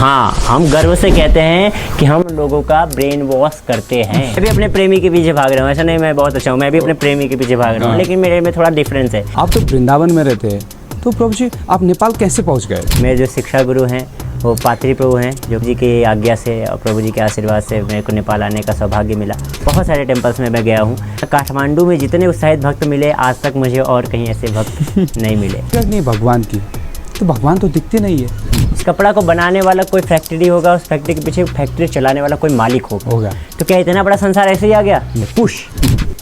हाँ, हम गर्व से कहते हैं कि हम लोगों का ब्रेन वॉश करते हैं। मैं भी अपने प्रेमी के पीछे भाग रहा हूँ, ऐसा नहीं मैं बहुत अच्छा हूँ, मैं भी अपने प्रेमी के पीछे भाग रहा हूँ, लेकिन मेरे में थोड़ा डिफरेंस है। आप तो वृंदावन में रहते हैं, तो प्रभु जी आप नेपाल कैसे पहुँच गए? मेरे जो शिक्षा गुरु हैं वो पात्री प्रभु हैं, जो जी की आज्ञा से और प्रभु जी के आशीर्वाद से मेरे को नेपाल आने का सौभाग्य मिला। बहुत सारे टेम्पल्स में मैं गया हूँ। काठमांडू में जितने उत्साहित भक्त मिले, आज तक मुझे और कहीं ऐसे भक्त नहीं मिले। नहीं भगवान की, तो भगवान तो दिखते नहीं है। इस कपड़ा को बनाने वाला कोई फैक्ट्री होगा, उस फैक्ट्री के पीछे फैक्ट्री चलाने वाला कोई मालिक होगा। तो क्या इतना बड़ा संसार ऐसे ही आ गया? Push,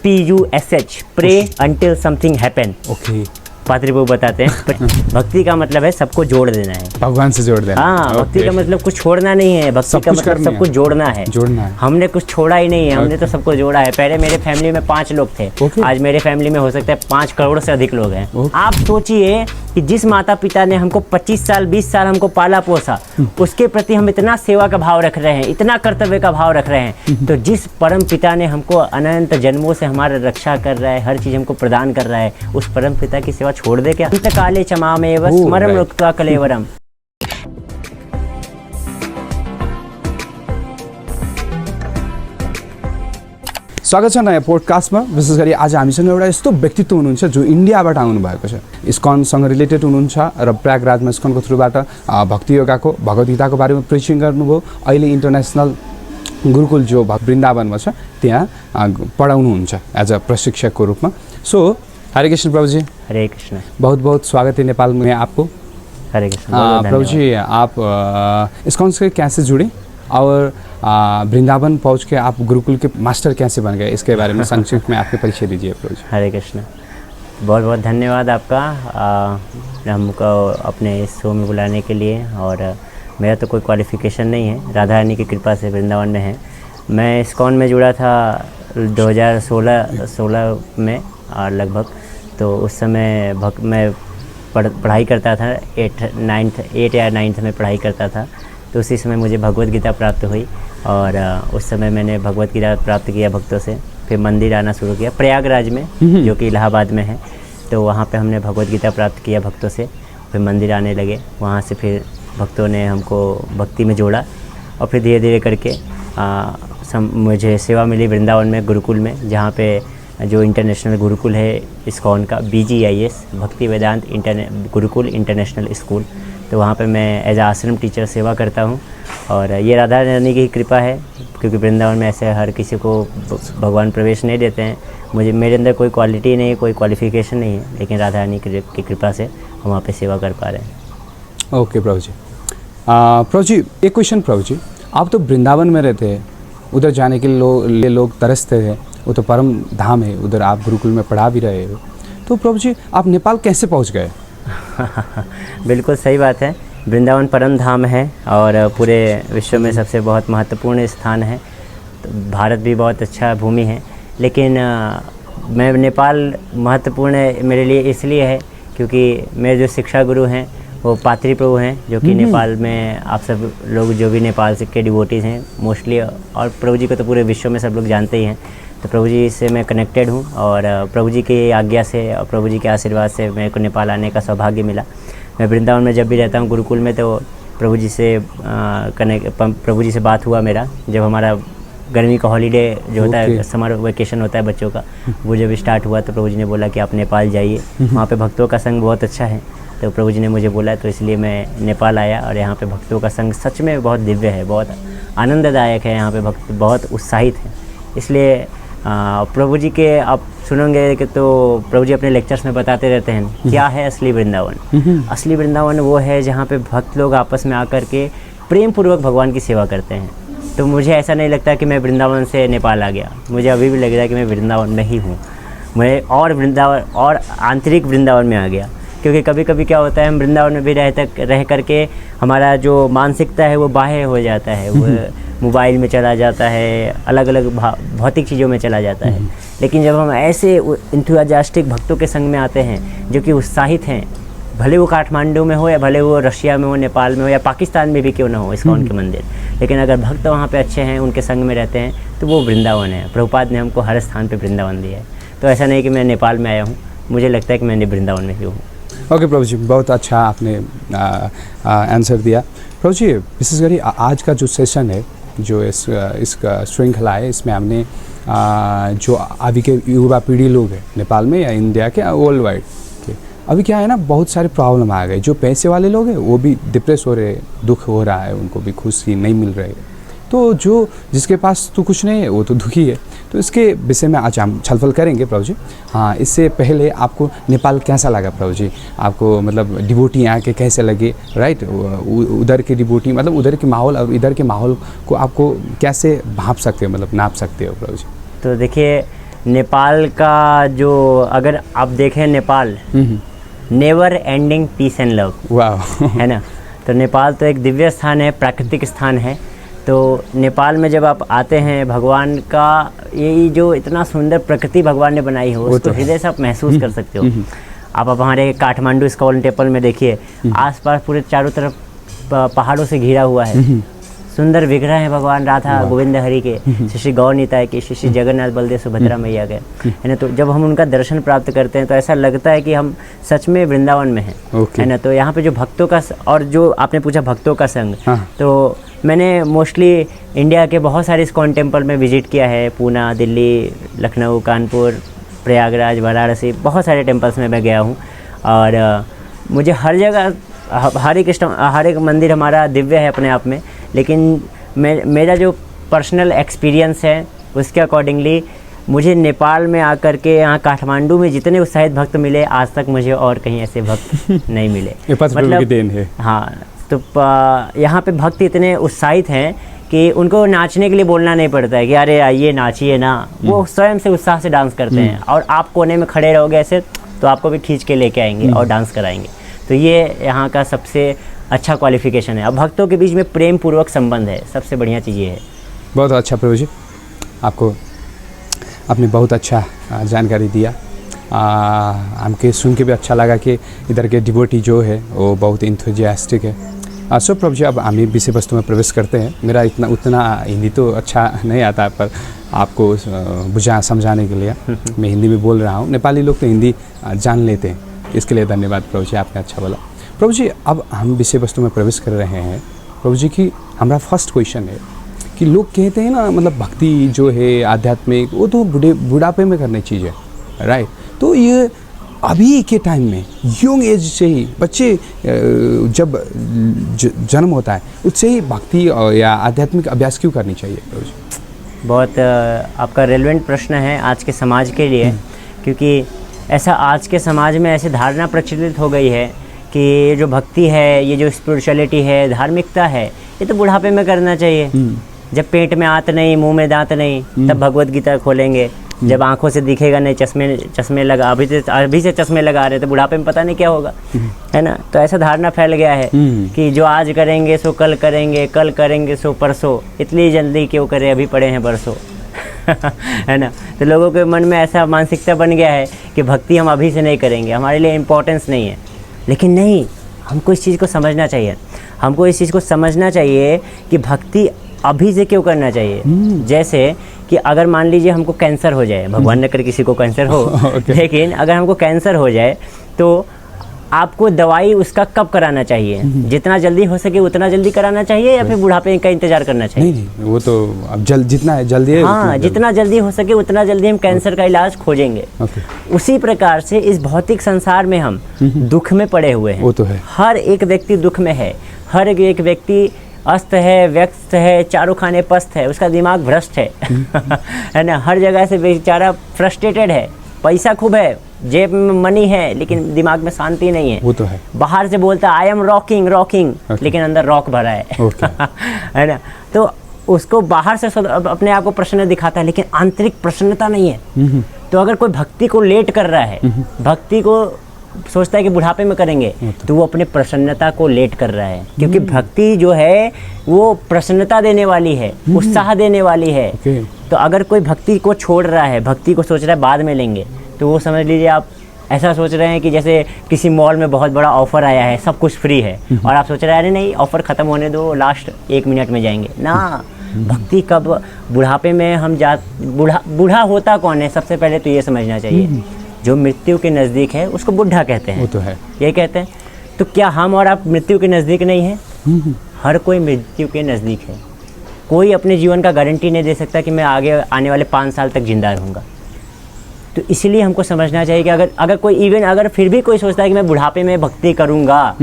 PUSH, pray until something happen. Okay, Patri Prabhu बताते हैं भक्ति का मतलब है सबको जोड़ देना है, भगवान से जोड़ देना। हाँ, भक्ति का मतलब कुछ छोड़ना नहीं है, भक्ति का मतलब सबको जोड़ना है। हमने कुछ छोड़ा ही नहीं है, हमने तो सबको जोड़ा है। पहले मेरे फैमिली में 5 लोग थे, आज मेरे फैमिली में हो सकता है 5 करोड़ से अधिक लोग हैं। आप सोचिए कि जिस माता पिता ने हमको 25 साल 20 साल हमको पाला पोसा, उसके प्रति हम इतना सेवा का भाव रख रहे हैं, इतना कर्तव्य का भाव रख रहे हैं, तो जिस परम पिता ने हमको अनंत जन्मों से हमारा रक्षा कर रहा है, हर चीज़ हमको प्रदान कर रहा है, उस परम पिता की सेवा छोड़ दे क्या? अंत काले चमामेव स्मरं रुक्त्वा कलेवरम। स्वागत छ नयाँ पोडकास्टमा। विशेष गरी आज हामीसँग एउटा यस्तो व्यक्तित्व हुनुहुन्छ जो इन्डियाबाट आउनुभएको छ, इस्कनसँग रिलेटेड हुनुहुन्छ र प्रयागराजमा इस्कनको थ्रुबाट भक्ति योगाको भगवत गीताको बारेमा प्रिचिङ गर्नुभयो। अहिले इन्टरनेसनल गुरुकुल जो वृन्दावनमा छ त्यहाँ पढाउनुहुन्छ एज अ प्रशिक्षकको रूपमा। सो हरे कृष्ण प्रभु जी। हरे कृष्ण। बहुत बहुत स्वागत है नेपाल में आपको। हरे कृष्ण। प्रभु जी आप इस्कॉन से कैसे जुड़े और वृंदावन पहुँच के आप गुरुकुल के मास्टर कैसे बन गए, इसके बारे में संक्षिप्त में आपके परिचय दीजिए प्रभु जी। हरे कृष्ण। बहुत बहुत धन्यवाद आपका हमको अपने इस शो में बुलाने के लिए। और मेरा तो कोई क्वालिफिकेशन नहीं है, राधा रानी की कृपा से वृंदावन में है। मैं इस्कॉन में जुड़ा था 2016 में और लगभग, तो उस समय मैं पढ़ाई करता था, 8 या 9th में पढ़ाई करता था। तो उसी समय मुझे भगवत गीता प्राप्त हुई और उस समय मैंने भगवत गीता प्राप्त किया भक्तों से। फिर मंदिर आना शुरू किया प्रयागराज में, जो कि इलाहाबाद में है। तो वहाँ पे हमने भगवत गीता प्राप्त किया भक्तों से, फिर मंदिर आने लगे। वहाँ से फिर भक्तों ने हमको भक्ति में जोड़ा और फिर धीरे धीरे करके मुझे सेवा मिली वृंदावन में गुरुकुल में, जहाँ पे जो इंटरनेशनल गुरुकुल है इस्कॉन का, BGIS भक्ति वेदांत गुरुकुल इंटरनेशनल स्कूल। तो वहाँ पे मैं एज आश्रम टीचर सेवा करता हूँ। और ये राधा रानी की कृपा है, क्योंकि वृंदावन में ऐसे हर किसी को भगवान प्रवेश नहीं देते हैं। मेरे अंदर कोई क्वालिटी नहीं है, कोई क्वालिफिकेशन नहीं है, लेकिन राधा रानी की कृपा से हम वहाँ पे सेवा कर पा रहे हैं। ओके प्रभु जी। प्रभु जी एक क्वेश्चन प्रभु जी, आप तो वृंदावन में रहते हैं, उधर जाने के लिए लोग तरसते हैं, वो तो परम धाम है, उधर आप गुरुकुल में पढ़ा भी रहे हो, तो प्रभु जी आप नेपाल कैसे पहुंच गए? बिल्कुल सही बात है, वृंदावन परम धाम है और पूरे विश्व में सबसे बहुत महत्वपूर्ण स्थान है। तो भारत भी बहुत अच्छा भूमि है, लेकिन मैं नेपाल महत्वपूर्ण मेरे लिए इसलिए है क्योंकि मेरे जो शिक्षा गुरु हैं वो पात्री प्रभु हैं, जो कि नेपाल में आप सब लोग जो भी नेपाल से के डिवोटीज़ हैं मोस्टली, और प्रभु जी को तो पूरे विश्व में सब लोग जानते ही हैं। तो प्रभु जी से मैं कनेक्टेड हूँ और प्रभु जी की आज्ञा से और प्रभु जी के आशीर्वाद से मेरे को नेपाल आने का सौभाग्य मिला। मैं वृंदावन में जब भी रहता हूँ गुरुकुल में, तो प्रभु जी से प्रभु जी से बात हुआ मेरा, जब हमारा गर्मी का हॉलीडे जो होता है, समर वेकेशन होता है बच्चों का, वो जब स्टार्ट हुआ तो प्रभु जी ने बोला कि आप नेपाल जाइए, वहाँ पे भक्तों का संग बहुत अच्छा है। तो प्रभु जी ने मुझे बोला, तो इसलिए मैं नेपाल आया। और यहाँ पे भक्तों का संग सच में बहुत दिव्य है, बहुत आनंददायक है। यहाँ पे भक्त बहुत उत्साहित हैं, इसलिए प्रभु जी के आप सुनेंगे कि तो प्रभु जी अपने लेक्चर्स में बताते रहते हैं क्या है असली वृंदावन। असली वृंदावन वो है जहाँ पे भक्त लोग आपस में आकर के प्रेम पूर्वक भगवान की सेवा करते हैं। तो मुझे ऐसा नहीं लगता कि मैं वृंदावन से नेपाल आ गया, मुझे अभी भी लग रहा है कि मैं वृंदावन में ही हूँ। मैं और वृंदावन और आंतरिक वृंदावन में आ गया, क्योंकि कभी कभी क्या होता है, हम वृंदावन में भी रह करके हमारा जो मानसिकता है वो बाह्य हो जाता है, वो मोबाइल में चला जाता है, अलग अलग भौतिक चीज़ों में चला जाता है। लेकिन जब हम ऐसे इंथुजियास्टिक भक्तों के संग में आते हैं जो कि उत्साहित हैं, भले वो काठमांडू में हो या भले वो रशिया में हो, नेपाल में हो या पाकिस्तान में भी क्यों ना हो इस्कॉन के मंदिर, लेकिन अगर भक्त वहाँ पे अच्छे हैं, उनके संग में रहते हैं, तो वो वृंदावन है। प्रभुपाद ने हमको हर स्थान पे वृंदावन दिया है। तो ऐसा नहीं कि मैं नेपाल में आया हूँ, मुझे लगता है कि मैं वृंदावन में ही हूँ। ओके प्रभु जी, बहुत अच्छा आपने आंसर दिया। प्रभु जी विशेष गरी आज का जो सेशन है, जो इसका श्रृंखला है, इसमें हमने जो अभी के युवा पीढ़ी लोग हैं नेपाल में या इंडिया के वर्ल्ड वाइड के, अभी क्या है ना, बहुत सारे प्रॉब्लम आ गए। जो पैसे वाले लोग हैं वो भी डिप्रेस हो रहे हैं, दुख हो रहा है, उनको भी खुशी नहीं मिल रही है। तो जो जिसके पास तो कुछ नहीं है वो तो दुखी है। तो इसके विषय में आज हम छलफल करेंगे प्रभु जी। हाँ, इससे पहले आपको नेपाल कैसा लगा प्रभु जी? आपको मतलब डिवोटी यहाँ के कैसे लगे, राइट? उधर के डिवोटी मतलब उधर के माहौल और इधर के माहौल को आपको कैसे भाप सकते हो, मतलब नाप सकते हो प्रभु जी? तो देखिए, नेपाल का जो अगर आप देखें, Nepal never ending peace and love, वाह है ना। तो नेपाल तो एक दिव्य स्थान है, प्राकृतिक स्थान है। तो नेपाल में जब आप आते हैं, भगवान का ये जो इतना सुंदर प्रकृति भगवान ने बनाई हो, उसको हृदय से आप महसूस कर सकते हो। आप हमारे काठमांडू स्कॉल टेम्पल में देखिए, आसपास पूरे चारों तरफ पहाड़ों से घिरा हुआ है। सुंदर विग्रह है भगवान राधा गोविंद हरि के, श्री गौर निताय के, श्री जगन्नाथ बलदेव सुभद्रा मैया के, है ना। तो जब हम उनका दर्शन प्राप्त करते हैं तो ऐसा लगता है कि हम सच में वृंदावन में हैं, है ना। तो यहाँ पे जो भक्तों का, और जो आपने पूछा भक्तों का संग, तो मैंने मोस्टली इंडिया के बहुत सारे इस्कॉन टेम्पल में विजिट किया है। पूना, दिल्ली, लखनऊ, कानपुर, प्रयागराज, वाराणसी, बहुत सारे टेम्पल्स में मैं गया हूँ। और मुझे हर जगह हर एक मंदिर हमारा दिव्य है अपने आप में। लेकिन मेरा जो पर्सनल एक्सपीरियंस है उसके अकॉर्डिंगली मुझे नेपाल में आकर के, यहाँ काठमांडू में जितने उत्साहित भक्त मिले, आज तक मुझे और कहीं ऐसे भक्त नहीं मिले। मतलब की देन है। हाँ, तो यहाँ पे भक्त इतने उत्साहित हैं कि उनको नाचने के लिए बोलना नहीं पड़ता है कि अरे आइए नाचिए ना, वो स्वयं से उत्साह से डांस करते हैं। और आप कोने में खड़े रहोगे ऐसे तो आपको भी खींच के लेके आएंगे और डांस कराएंगे। तो ये यहाँ का सबसे अच्छा क्वालिफिकेशन है। अब भक्तों के बीच में प्रेम पूर्वक संबंध है, सबसे बढ़िया चीज़ ये है। बहुत अच्छा प्रभु जी, आपने बहुत अच्छा जानकारी दिया। हमके सुन के भी अच्छा लगा कि इधर के डिवोटी जो है वो बहुत इंथुजियास्टिक है। सो प्रभु जी, अब हम विषय वस्तु में प्रवेश करते हैं। मेरा उतना हिंदी तो अच्छा नहीं आता, पर आपको समझाने के लिए मैं हिंदी में बोल रहा हूँ। नेपाली लोग तो हिंदी जान लेते हैं, इसके लिए धन्यवाद प्रभु जी, आपने अच्छा बोला। प्रभु जी, अब हम विषय वस्तु में प्रवेश कर रहे हैं प्रभु जी की। हमारा फर्स्ट क्वेश्चन है कि लोग कहते हैं ना, मतलब भक्ति जो है आध्यात्मिक, वो तो बुढ़ापे में करने चीज़ है, राइट? तो ये अभी के टाइम में यंग एज से ही बच्चे जब जन्म होता है उससे ही भक्ति या आध्यात्मिक अभ्यास क्यों करनी चाहिए प्रभु जी? बहुत आपका रेलेवेंट प्रश्न है आज के समाज के लिए, क्योंकि ऐसा आज के समाज में ऐसी धारणा प्रचलित हो गई है कि जो भक्ति है, ये जो स्पिरिचुअलिटी है, धार्मिकता है, ये तो बुढ़ापे में करना चाहिए। जब पेट में आंत नहीं, मुंह में दांत नहीं, तब भगवत गीता खोलेंगे। जब आंखों से दिखेगा नहीं, चश्मे लगा, अभी से चश्मे लगा रहे तो बुढ़ापे में पता नहीं क्या होगा, है ना। तो ऐसा धारणा फैल गया है कि जो आज करेंगे सो कल करेंगे, कल करेंगे सो परसों, इतनी जल्दी क्यों करे, अभी पड़े हैं बरसों है ना। तो लोगों के मन में ऐसा मानसिकता बन गया है कि भक्ति हम अभी से नहीं करेंगे, हमारे लिए इम्पोर्टेंस नहीं है। लेकिन नहीं, हमको इस चीज़ को समझना चाहिए। हमको इस चीज़ को समझना चाहिए कि भक्ति अभी से क्यों करना चाहिए। जैसे कि अगर मान लीजिए हमको कैंसर हो जाए, भगवान न करे किसी को कैंसर हो लेकिन अगर हमको कैंसर हो जाए तो आपको दवाई उसका कब कराना चाहिए? जितना जल्दी हो सके उतना जल्दी कराना चाहिए, या फिर बुढ़ापे का इंतजार करना चाहिए? नहीं, वो तो अब जितना जल्दी, हाँ, जितना जल्दी हो सके उतना जल्दी हम कैंसर का इलाज खोजेंगे। उसी प्रकार से इस भौतिक संसार में हम दुख में पड़े हुए हैं। वो तो है, हर एक व्यक्ति दुख में है, हर एक व्यक्ति अस्त है, व्यस्त है, चारों खाने पस्त है, उसका दिमाग भ्रष्ट है है ना। हर जगह से बेचारा फ्रस्ट्रेटेड है, पैसा खूब है, जेब में मनी है, लेकिन दिमाग में शांति नहीं है। वो तो है, बाहर से बोलता है आई एम रॉकिंग, लेकिन अंदर रॉक भरा है है ना। तो उसको बाहर से अपने आप को प्रसन्न दिखाता है, लेकिन आंतरिक प्रसन्नता नहीं है। तो अगर कोई भक्ति को लेट कर रहा है, भक्ति को सोचता है कि बुढ़ापे में करेंगे, तो वो अपने प्रसन्नता को लेट कर रहा है। क्योंकि भक्ति जो है वो प्रसन्नता देने वाली है, उत्साह देने वाली है। तो अगर कोई भक्ति को छोड़ रहा है, भक्ति को सोच रहा है बाद में लेंगे, तो वो समझ लीजिए आप ऐसा सोच रहे हैं कि जैसे किसी मॉल में बहुत बड़ा ऑफर आया है, सब कुछ फ्री है, और आप सोच रहे हैं अरे नहीं, ऑफर ख़त्म होने दो, लास्ट 1 मिनट में जाएंगे ना। भक्ति कब, बुढ़ापे में हम बूढ़ा होता कौन है? सबसे पहले तो ये समझना चाहिए, जो मृत्यु के नज़दीक है उसको बुढ़ा कहते हैं। वो तो है, ये कहते हैं। तो क्या हम और आप मृत्यु के नज़दीक नहीं हैं? हर कोई मृत्यु के नज़दीक है। कोई अपने जीवन का गारंटी नहीं दे सकता कि मैं आगे आने वाले 5 साल तक जिंदा रहूँगा। तो इसलिए हमको समझना चाहिए कि अगर कोई इवन अगर फिर भी कोई सोचता है कि मैं बुढ़ापे में भक्ति करूँगा,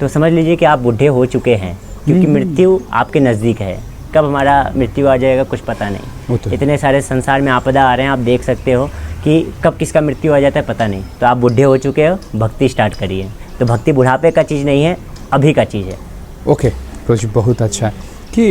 तो समझ लीजिए कि आप बूढ़े हो चुके हैं, क्योंकि मृत्यु आपके नज़दीक है। कब हमारा मृत्यु आ जाएगा कुछ पता नहीं। इतने सारे संसार में आपदा आ रहे हैं, आप देख सकते हो कि कब किसका मृत्यु आ जाता है पता नहीं। तो आप बूढ़े हो चुके हो, भक्ति स्टार्ट करिए। तो भक्ति बुढ़ापे का चीज़ नहीं है, अभी का चीज़ है। ओके प्रभु जी, बहुत अच्छा कि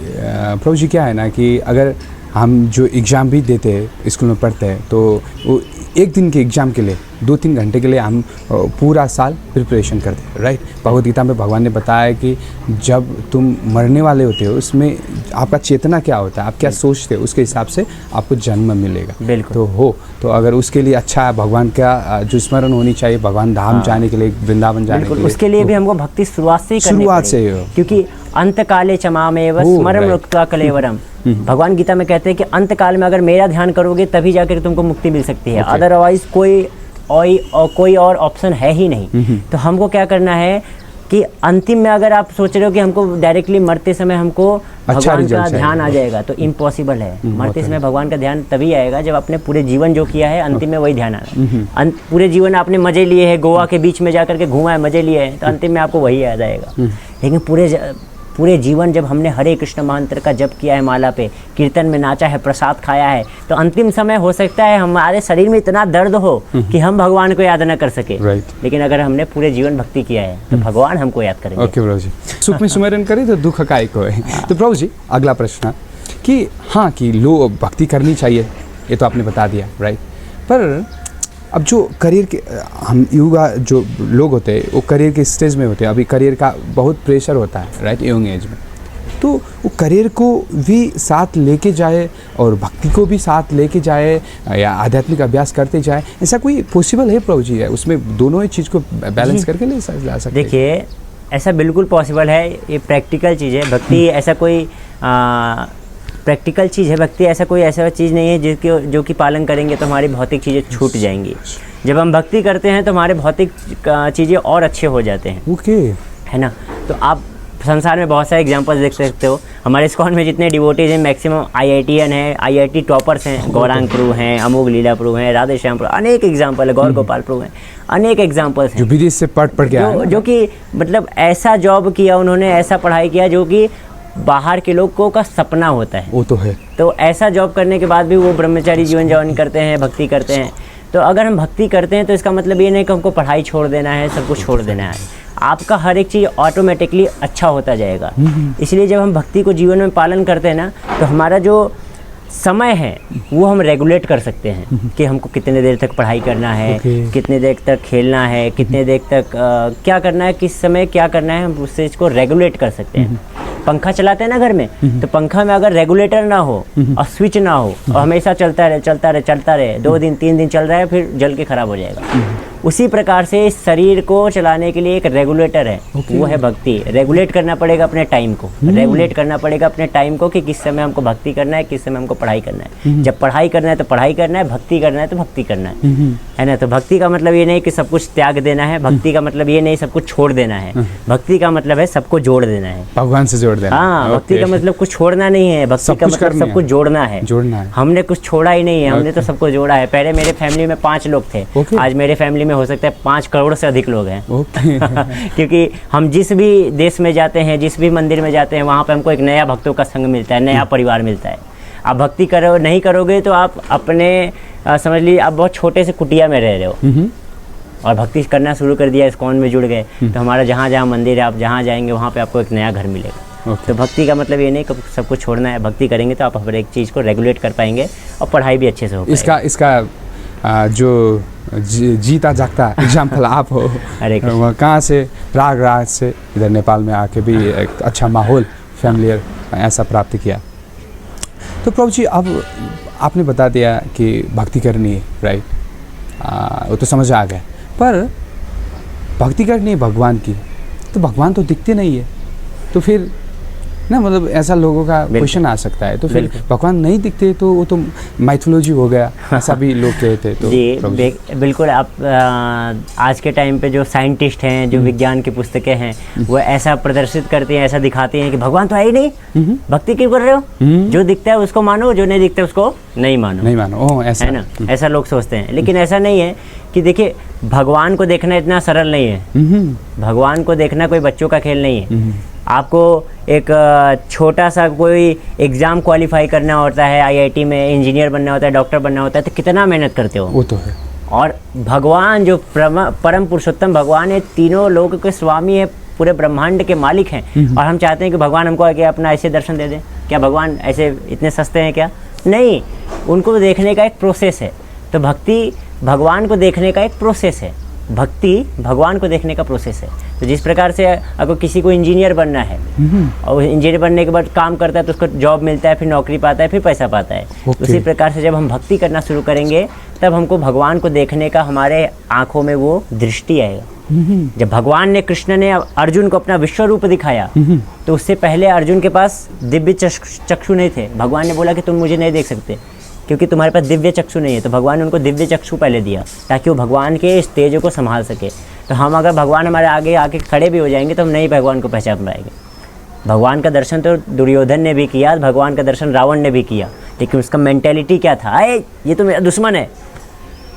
प्रभु जी क्या है ना कि अगर हम जो एग्ज़ाम भी देते हैं, स्कूल में पढ़ते हैं, तो वो एक दिन के एग्ज़ाम के लिए 2-3 घंटे के लिए हम पूरा साल प्रिपरेशन करते हैं, राइट। भगवद गीता में भगवान ने बताया कि जब तुम मरने वाले होते हो, उसमें आपका चेतना क्या होता है, आप क्या सोचते हो, उसके हिसाब से आपको जन्म मिलेगा। बिल्कुल। तो अगर उसके लिए अच्छा है, भगवान का जो स्मरण होनी चाहिए, भगवान धाम जाने के लिए, वृंदावन जाने के लिए, उसके लिए भी हमको भक्ति शुरुआत से ही करनी पड़ेगी। क्योंकि अंत काले चमामेव स्मरण मुक्त्वा कलेवरम, भगवान गीता में कहते हैं कि अंत काल में अगर मेरा ध्यान करोगे तभी जाकर तुमको मुक्ति मिल सकती है। अदरवाइज कोई और ऑप्शन है ही नहीं। तो हमको क्या करना है कि अंतिम में अगर आप सोच रहे हो कि हमको डायरेक्टली मरते समय हमको भगवान का ध्यान आ जाएगा, तो इम्पॉसिबल है। मरते समय भगवान का ध्यान तभी आएगा जब आपने पूरे जीवन जो किया है अंतिम में वही ध्यान आना। पूरे जीवन आपने मजे लिए हैं, गोवा के बीच में जाकर के घूमा है, मजे लिए हैं, तो अंतिम में आपको वही याद आएगा। लेकिन पूरे जीवन जब हमने हरे कृष्ण मंत्र का जप किया है, माला पे कीर्तन में नाचा है, प्रसाद खाया है, तो अंतिम समय हो सकता है हमारे शरीर में इतना दर्द हो कि हम भगवान को याद न कर सके। लेकिन अगर हमने पूरे जीवन भक्ति किया है तो भगवान हमको याद करेंगे। ओके प्रभु जी, सुख में सुमिरन करें तो दुख काय को है। तो प्रभु जी अगला प्रश्न कि हाँ कि लोग भक्ति करनी चाहिए, ये तो आपने बता दिया, राइट। पर अब जो करियर के हम युवा जो लोग होते हैं वो करियर के स्टेज में होते हैं, अभी करियर का बहुत प्रेशर होता है, राइट, यंग एज में। तो वो करियर को भी साथ लेके जाए और भक्ति को भी साथ लेके जाए या आध्यात्मिक अभ्यास करते जाए, ऐसा कोई पॉसिबल है प्रभु जी? है उसमें दोनों ही चीज़ को बैलेंस करके ले जा सकते? देखिए, ऐसा बिल्कुल पॉसिबल है। ये प्रैक्टिकल चीज़ है भक्ति। ऐसा कोई प्रैक्टिकल चीज़ है भक्ति। ऐसा कोई ऐसा चीज़ नहीं है जो कि पालन करेंगे तो हमारी भौतिक चीज़ें छूट जाएंगी। जब हम भक्ति करते हैं तो हमारे भौतिक चीज़ें और अच्छे हो जाते हैं। ओके, है ना। तो आप संसार में बहुत सारे एग्जांपल्स देख सकते हो। हमारे इस्कॉन में जितने डिवोटीज हैं मैक्सिमम IITian हैं, IIT टॉपर्स हैं। गौरांग प्रभु हैं, अमोघ लीला प्रभु हैं, राधे श्याम प्रभु, अनेक एग्जाम्पल है। गौर गोपाल प्रभु हैं, अनेक एग्जाम्पल्स हैं जो विदेश से पढ़ के जो कि मतलब ऐसा जॉब किया उन्होंने, ऐसा पढ़ाई किया जो कि बाहर के लोगों का सपना होता है। वो तो है। तो ऐसा जॉब करने के बाद भी वो ब्रह्मचारी जीवन जापन करते हैं, भक्ति करते हैं। तो अगर हम भक्ति करते हैं तो इसका मतलब ये नहीं कि हमको पढ़ाई छोड़ देना है, सब कुछ छोड़ देना है। आपका हर एक चीज़ ऑटोमेटिकली अच्छा होता जाएगा। इसलिए जब हम भक्ति को जीवन में पालन करते हैं ना, तो हमारा जो समय है वो हम रेगुलेट कर सकते हैं कि हमको कितने देर तक पढ़ाई करना है, कितने देर तक खेलना है, कितने देर तक क्या करना है, किस समय क्या करना है, हम उस चीज़ को रेगुलेट कर सकते हैं। पंखा चलाते हैं ना घर में, तो पंखा में अगर रेगुलेटर ना हो और स्विच ना हो और हमेशा चलता रहे 2 दिन 3 दिन चल रहा है, फिर जल के खराब हो जाएगा। उसी प्रकार से इस शरीर को चलाने के लिए एक रेगुलेटर है, वो है भक्ति। रेगुलेट करना पड़ेगा अपने टाइम को, रेगुलेट करना पड़ेगा अपने टाइम को कि किस समय हमको भक्ति करना है, किस समय हमको पढ़ाई करना है। जब पढ़ाई करना है तो पढ़ाई करना है, भक्ति करना है तो भक्ति करना है ना। तो भक्ति का मतलब ये नहीं कि सब कुछ त्याग देना है, भक्ति का मतलब ये नहीं सब कुछ छोड़ देना है। भक्ति का मतलब है सबको जोड़ देना है, भगवान से जोड़ देना। हाँ, भक्ति का मतलब कुछ छोड़ना नहीं है, भक्ति का मतलब सब कुछ जोड़ना है। हमने कुछ छोड़ा ही नहीं है, हमने तो सबको जोड़ा है। पहले मेरे फैमिली में 5 लोग थे, आज मेरे फैमिली में हो सकता है 5 करोड़ से अधिक लोग हैं। क्योंकि हम जिस भी देश में जाते हैं, जिस भी मंदिर में जाते हैं, वहाँ पे हमको एक नया भक्तों का संग मिलता है, नया परिवार मिलता है। आप भक्ति नहीं करोगे तो आप अपने समझ लीजिए आप बहुत छोटे से कुटिया में रह रहे हो और भक्ति करना शुरू कर दिया, इस्कॉन में जुड़ गए, तो हमारा जहाँ जहाँ मंदिर है, आप जहाँ जाएंगे वहाँ पे आपको एक नया घर मिलेगा। तो भक्ति का मतलब ये नहीं कि सब कुछ छोड़ना है। भक्ति करेंगे तो आप हर एक चीज़ को रेगुलेट कर पाएंगे और पढ़ाई भी अच्छे से हो पाएगी। इसका जो जीता जागता एग्जाम्पल आप हो। वह कहाँ से प्रयागराज से इधर नेपाल में आके भी एक अच्छा माहौल फैमिलियर ऐसा प्राप्त किया। तो प्रभु जी अब आपने बता दिया कि भक्ति करनी है, राइट, वो तो समझ आ गया। पर भक्ति करनी है भगवान की, तो भगवान तो दिखते नहीं है, तो फिर ना, मतलब ऐसा लोगों का क्वेश्चन आ सकता है। तो फिर भगवान नहीं दिखते तो वो तो माइथोलॉजी हो गया, ऐसा भी लोग कहते। तो जी बिल्कुल। आप आज के टाइम पे जो साइंटिस्ट हैं, जो विज्ञान की पुस्तकें हैं, वो ऐसा प्रदर्शित करती हैं, ऐसा दिखाती हैं कि भगवान तो है ही नहीं, भक्ति क्यों कर रहे हो, जो दिखता है उसको मानो, जो नहीं दिखता उसको नहीं मानो। ओह, ऐसा है ना, ऐसा लोग सोचते हैं। लेकिन ऐसा नहीं है कि देखिए, भगवान को देखना इतना सरल नहीं है। भगवान को देखना कोई बच्चों का खेल नहीं है। आपको एक छोटा सा कोई एग्ज़ाम क्वालिफाई करना होता है, आईआईटी में इंजीनियर बनना होता है, डॉक्टर बनना होता है, तो कितना मेहनत करते हो। वो तो है। और भगवान जो परम पुरुषोत्तम भगवान है, तीनों लोगों के स्वामी है, पूरे ब्रह्मांड के मालिक हैं, और हम चाहते हैं कि भगवान हमको आके अपना ऐसे दर्शन दे दें। क्या भगवान ऐसे इतने सस्ते हैं क्या? नहीं, उनको देखने का एक प्रोसेस है। तो भक्ति भगवान को देखने का एक प्रोसेस है, भक्ति भगवान को देखने का प्रोसेस है। तो जिस प्रकार से अगर किसी को इंजीनियर बनना है और इंजीनियर बनने के बाद काम करता है तो उसको जॉब मिलता है, फिर नौकरी पाता है, फिर पैसा पाता है। उसी प्रकार से जब हम भक्ति करना शुरू करेंगे तब हमको भगवान को देखने का, हमारे आँखों में वो दृष्टि आएगा। जब भगवान ने, कृष्ण ने अर्जुन को अपना विश्व रूप दिखाया तो उससे पहले अर्जुन के पास दिव्य चक्षु नहीं थे। भगवान ने बोला कि तुम मुझे नहीं देख सकते क्योंकि तुम्हारे पास दिव्य चक्षु नहीं है। तो भगवान ने उनको दिव्य चक्षु पहले दिया ताकि वो भगवान के इस तेज को संभाल सके। तो हम अगर भगवान हमारे आगे आके खड़े भी हो जाएंगे तो हम नहीं भगवान को पहचान पाएंगे। भगवान का दर्शन तो दुर्योधन ने भी किया, भगवान का दर्शन रावण ने भी किया, लेकिन उसका मेंटेलिटी क्या था? अरे ये तो मेरा दुश्मन है।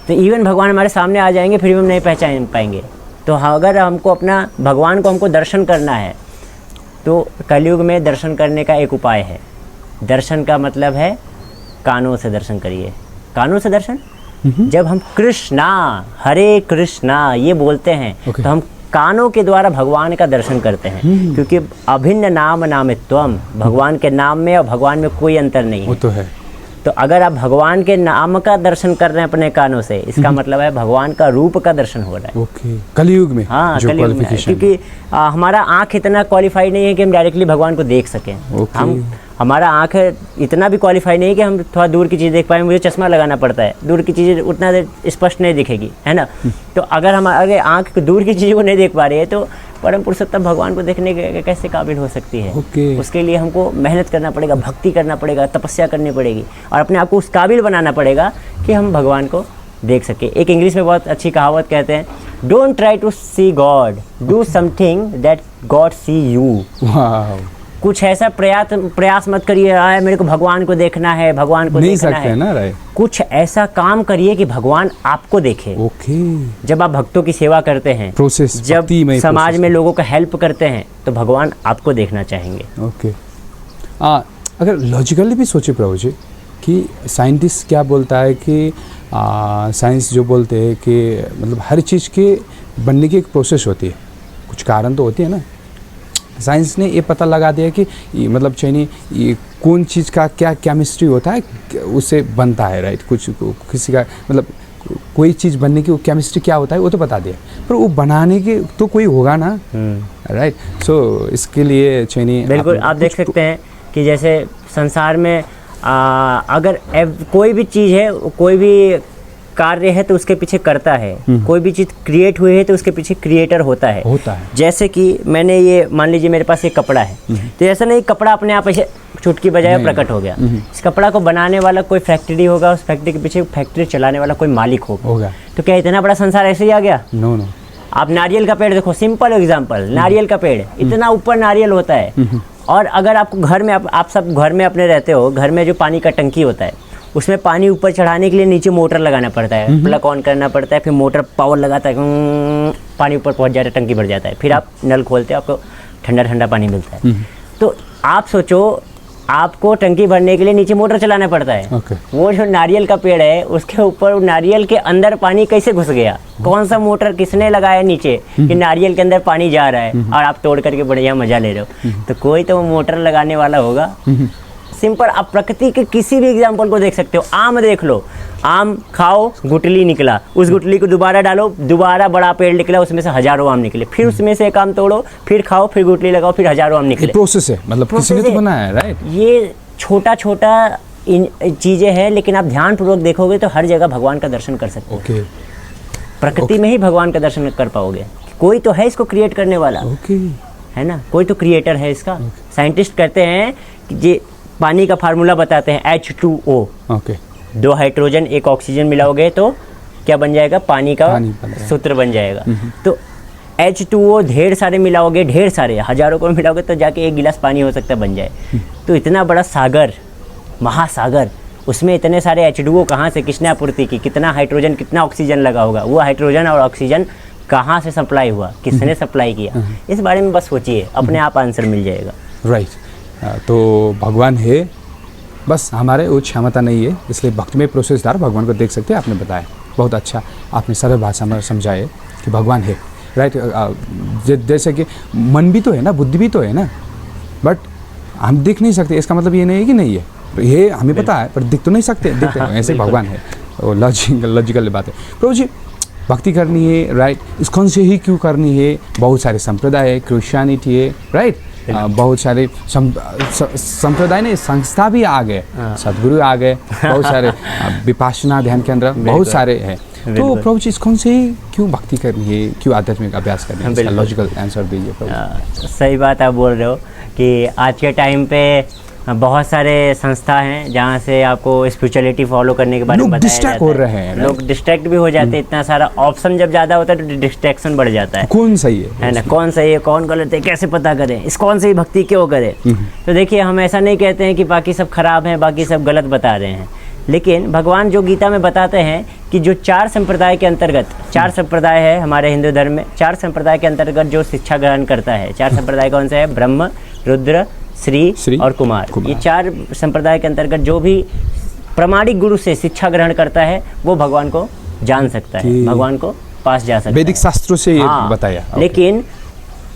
तो इवन भगवान हमारे सामने आ जाएंगे फिर भी हम नहीं पहचान पाएंगे। तो अगर हमको अपना भगवान को हमको दर्शन करना है तो कलयुग में दर्शन करने का एक उपाय है। दर्शन का मतलब है कानों से दर्शन करिए। कानों से दर्शन, जब हम कृष्णा हरे कृष्णा ये बोलते हैं तो हम कानों के द्वारा भगवान का दर्शन करते हैं, क्योंकि अभिन्न नाम नामित्वम, भगवान के नाम में और भगवान में कोई अंतर नहीं है। वो तो है। तो अगर आप भगवान के नाम का दर्शन कर रहे हैं अपने कानों से, इसका मतलब है भगवान का रूप का दर्शन हो रहा है। ओके, कलयुग में। हाँ, कलयुग में, क्योंकि हमारा आँख इतना क्वालिफाई नहीं है कि हम डायरेक्टली भगवान को देख सकें। हमारा आँख इतना भी क्वालिफाई नहीं है कि हम थोड़ा दूर की चीज़ देख पाएँ। मुझे चश्मा लगाना पड़ता है, दूर की चीज़ें उतना स्पष्ट नहीं दिखेगी, है ना। तो अगर हमारे आँख दूर की चीज़ों को नहीं देख पा रही है तो परम पुरुषोत्तम भगवान को देखने के कैसे काबिल हो सकती है। उसके लिए हमको मेहनत करना पड़ेगा, भक्ति करना पड़ेगा, तपस्या करनी पड़ेगी और अपने आप को उस काबिल बनाना पड़ेगा कि हम भगवान को देख सके। एक इंग्लिश में बहुत अच्छी कहावत कहते हैं, don't try to see God, do something that God see you. कुछ ऐसा प्रयास मत करिए, मेरे को भगवान को देखना है, भगवान को नहीं देखना है ना। कुछ ऐसा काम करिए कि भगवान आपको देखे। जब आप भक्तों की सेवा करते हैं, प्रोसेस, जब समाज में लोगों का हेल्प करते हैं तो भगवान आपको देखना चाहेंगे। ओके। अगर लॉजिकली भी सोचे प्रभु जी कि साइंटिस्ट क्या बोलता है कि साइंस जो बोलते हैं कि मतलब हर चीज़ के बनने की एक प्रोसेस होती है, कुछ कारण तो होती है ना। साइंस ने ये पता लगा दिया कि मतलब चाहिए ये कौन चीज़ का क्या केमिस्ट्री होता है, उससे बनता है, राइट। कुछ किसी का मतलब कोई चीज़ बनने की वो केमिस्ट्री क्या होता है वो तो बता दिया, पर वो बनाने के तो कोई होगा ना, राइट। सो इसके लिए चाहिए बिल्कुल आप देख सकते हैं कि जैसे संसार में अगर कोई भी चीज़ है, कोई भी कार्य है तो उसके पीछे करता है, कोई भी चीज़ क्रिएट हुई है तो उसके पीछे क्रिएटर होता है। जैसे कि मैंने ये मान लीजिए मेरे पास एक कपड़ा है, तो ऐसा नहीं कपड़ा अपने आप ऐसे चुटकी बजाय प्रकट हो गया। इस कपड़ा को बनाने वाला कोई फैक्ट्री होगा, उस फैक्ट्री के पीछे फैक्ट्री चलाने वाला कोई मालिक होगा। तो क्या इतना बड़ा संसार ऐसे ही आ गया? नो। आप नारियल का पेड़ देखो, सिंपल एग्जाम्पल, नारियल का पेड़ इतना ऊपर नारियल होता है, और अगर आपको घर में आप सब घर में अपने रहते हो, घर में जो पानी का टंकी होता है उसमें पानी ऊपर चढ़ाने के लिए नीचे मोटर लगाना पड़ता है, प्लग ऑन करना पड़ता है, फिर मोटर पावर लगाता है, पानी ऊपर पहुंच जाता है, टंकी भर जाता है, फिर आप नल खोलते हो, आपको ठंडा ठंडा पानी मिलता है। तो आप सोचो आपको टंकी भरने के लिए नीचे मोटर चलाना पड़ता है। वो जो नारियल का पेड़ है उसके ऊपर नारियल के अंदर पानी कैसे घुस गया? कौन सा मोटर किसने लगाया नीचे कि नारियल के अंदर पानी जा रहा है और आप तोड़ करके बढ़िया मजा ले रहे हो? तो कोई तो मोटर लगाने वाला होगा। सिंपल, आप प्रकृति के किसी भी एग्जाम्पल को देख सकते हो। आम देख लो, आम खाओ, गुठली निकला, उस गुठली को दोबारा डालो, दोबारा बड़ा पेड़ निकला, उसमें से हजारों आम निकले, फिर उसमें से एक आम तोड़ो, फिर खाओ, फिर गुठली लगाओ, फिर हजारों आम निकले। प्रोसेस है, मतलब किसी ने तो बनाया है, राइट। ये छोटा छोटा चीजें हैं, लेकिन आप ध्यानपूर्वक देखोगे तो हर जगह भगवान का दर्शन कर सकते हो। प्रकृति में ही भगवान का दर्शन कर पाओगे। कोई तो है इसको क्रिएट करने वाला, है ना, कोई तो क्रिएटर है इसका। साइंटिस्ट कहते हैं कि ये पानी का फार्मूला बताते हैं H2O। ओके, 2 हाइड्रोजन 1 ऑक्सीजन मिलाओगे तो क्या बन जाएगा? पानी का सूत्र बन जाएगा। तो H2O ढेर सारे मिलाओगे, ढेर सारे हजारों को मिलाओगे तो जाके 1 गिलास पानी हो सकता है बन जाए। तो इतना बड़ा सागर, महासागर, उसमें इतने सारे H2O कहाँ से, किसने आपूर्ति की? कितना हाइड्रोजन, कितना ऑक्सीजन लगा होगा? वो हाइड्रोजन और ऑक्सीजन कहाँ से सप्लाई हुआ, किसने सप्लाई किया? इस बारे में बस सोचिए, अपने आप आंसर मिल जाएगा। राइट। तो भगवान है, बस हमारे वो क्षमता नहीं है, इसलिए भक्तिमय प्रोसेस द्वारा भगवान को देख सकते हैं। आपने बताया बहुत अच्छा, आपने सरल भाषा में समझाए कि भगवान है। राइट। जैसे कि मन भी तो है ना, बुद्धि भी तो है ना, बट हम दिख नहीं सकते, इसका मतलब ये नहीं है कि नहीं है, ये हमें पता है पर दिख तो नहीं सकते, दिखते हैं, ऐसे भगवान है। वो लॉजिकल बात है। प्रभु जी, भक्ति करनी है, राइट, इस्कॉन से ही क्यों करनी है? बहुत सारे संप्रदाय है, क्रिश्चियनिटी है, राइट, बहुत सारे संप्रदाय ने संस्था भी आ गए, सदगुरु आ गए, बहुत सारे विपासना ध्यान केंद्र बहुत सारे हैं। तो प्रभु जी, इस्कॉन से ही क्यों भक्ति करनी है, क्यों आध्यात्मिक अभ्यास करनी है? इसका लॉजिकल आंसर दीजिए प्रभु। सही बात आप बोल रहे हो कि आज के टाइम पे बहुत सारे संस्था हैं जहाँ से आपको स्पिरिचुअलिटी फॉलो करने के बारे में बताया जाता है। हो रहे हैं, लोग डिस्ट्रैक्ट भी हो जाते हैं। इतना सारा ऑप्शन जब ज़्यादा होता है तो डिस्ट्रैक्शन बढ़ जाता है। कौन सही है ना, कौन सही है, कौन गलत है, कैसे पता करें, इस कौन सी भक्ति क्यों करें? तो देखिए, हम ऐसा नहीं कहते हैं कि बाकी सब खराब हैं, बाकी सब गलत बता रहे हैं, लेकिन भगवान जो गीता में बताते हैं कि जो 4 संप्रदाय के अंतर्गत, 4 संप्रदाय है हमारे हिंदू धर्म में, 4 संप्रदाय के अंतर्गत जो शिक्षा ग्रहण करता है, 4 संप्रदाय कौन से है? ब्रह्म, रुद्र, श्री और कुमार। ये 4 संप्रदाय के अंतर्गत जो भी प्रामाणिक गुरु से शिक्षा ग्रहण करता है वो भगवान को जान सकता है, भगवान को पास जा सकता है। वैदिक शास्त्रों से ये बताया। लेकिन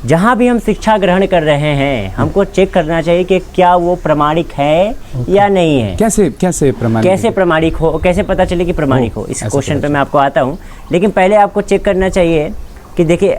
जहाँ भी हम शिक्षा ग्रहण कर रहे हैं, हमको चेक करना चाहिए कि क्या वो प्रामाणिक है या नहीं है। कैसे प्रामाणिक हो, कैसे पता चले कि प्रामाणिक हो? इस क्वेश्चन पे मैं आपको आता हूँ, लेकिन पहले आपको चेक करना चाहिए कि देखिए,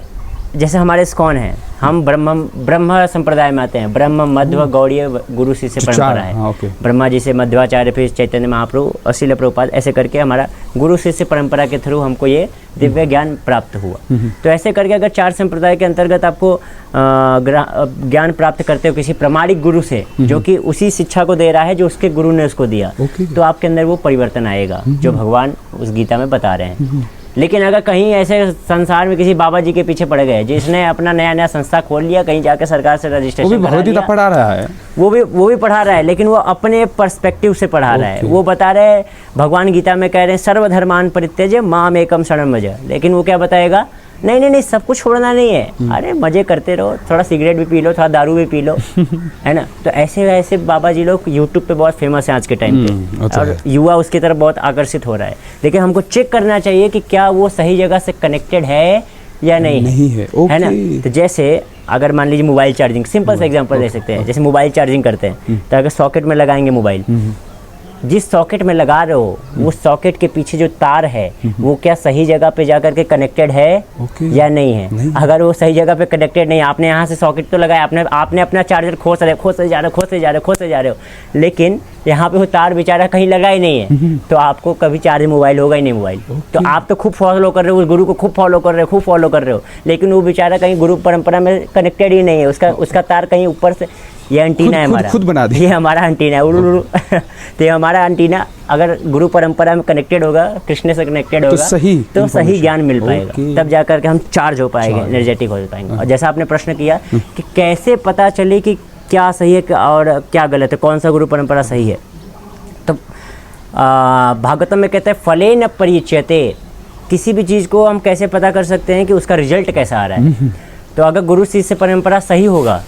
जैसे हमारे इस्कॉन है, हम ब्रह्म संप्रदाय में आते हैं। ब्रह्म, मध्व, गौड़ीय गुरु शिष्य परंपरा है। ब्रह्मा जी से मध्वाचार्य, फिर चैतन्य महाप्रभु और श्रील प्रभुपाद, ऐसे करके हमारा गुरु शिष्य परंपरा के थ्रू हमको ये दिव्य ज्ञान प्राप्त हुआ। तो ऐसे करके अगर 4 संप्रदाय के अंतर्गत आपको ज्ञान प्राप्त करते हो किसी प्रामाणिक गुरु से, जो कि उसी शिक्षा को दे रहा है जो उसके गुरु ने उसको दिया, तो आपके अंदर वो परिवर्तन आएगा जो भगवान उस गीता में बता रहे हैं। लेकिन अगर कहीं ऐसे संसार में किसी बाबा जी के पीछे पड़ गए, जिसने अपना नया संस्था खोल लिया, कहीं जाकर सरकार से रजिस्ट्रेशन करा लिया, पढ़ा रहा है, वो भी पढ़ा रहा है, लेकिन वो अपने पर्सपेक्टिव से पढ़ा रहा है। वो बता रहे, भगवान गीता में कह रहे हैं सर्वधर्मान परित्यज्य माम एकम शरणं व्रज, लेकिन वो क्या बताएगा? नहीं, सब कुछ छोड़ना नहीं है, अरे मजे करते रहो, थोड़ा सिगरेट भी पी लो, थोड़ा दारू भी पी लो, है ना। तो ऐसे बाबा जी लोग यूट्यूब पे बहुत फेमस हैं आज के टाइम पे, और युवा उसकी तरफ बहुत आकर्षित हो रहा है। लेकिन हमको चेक करना चाहिए कि क्या वो सही जगह से कनेक्टेड है या नहीं है, है ना। तो जैसे अगर मान लीजिए मोबाइल चार्जिंग, सिंपल सा एग्जांपल दे सकते हैं। जैसे मोबाइल चार्जिंग करते हैं, तो अगर सॉकेट में लगाएंगे मोबाइल, जिस सॉकेट में लगा रहे हो उस सॉकेट के पीछे जो तार है वो क्या सही जगह पे जाकर के कनेक्टेड है या नहीं है? अगर वो सही जगह पे कनेक्टेड नहीं, आपने यहाँ से सॉकेट तो लगाया, आपने अपना चार्जर खोसे जा रहे हो, लेकिन यहाँ पे वो तार बेचारा कहीं लगा ही नहीं है, तो आपको कभी चार्ज मोबाइल होगा ही नहीं मोबाइल। तो आप तो खूब फॉलो कर रहे हो, उस गुरु को खूब फॉलो कर रहे हो, लेकिन वो बेचारा कहीं गुरु परंपरा में कनेक्टेड ही नहीं है, उसका तार कहीं ऊपर से, ये एंटीना है हमारा, खुद बना दिया, ये हमारा एंटीना है, तो ये हमारा एंटीना अगर गुरु परंपरा में कनेक्टेड होगा, कृष्ण से कनेक्टेड होगा, तो सही ज्ञान मिल पाएगा, तब जाकर के हम चार्ज हो पाएंगे, एनर्जेटिक हो पाएंगे। और जैसा आपने प्रश्न किया कि कैसे पता चले कि क्या सही है और क्या गलत है, कौन सा गुरु परंपरा सही है, तो भागवतम में कहते हैं फलेन परिच्यते, किसी भी चीज़ को हम कैसे पता कर सकते हैं कि उसका रिजल्ट कैसा आ रहा है। तो अगर गुरु शिष्य परंपरा सही होगा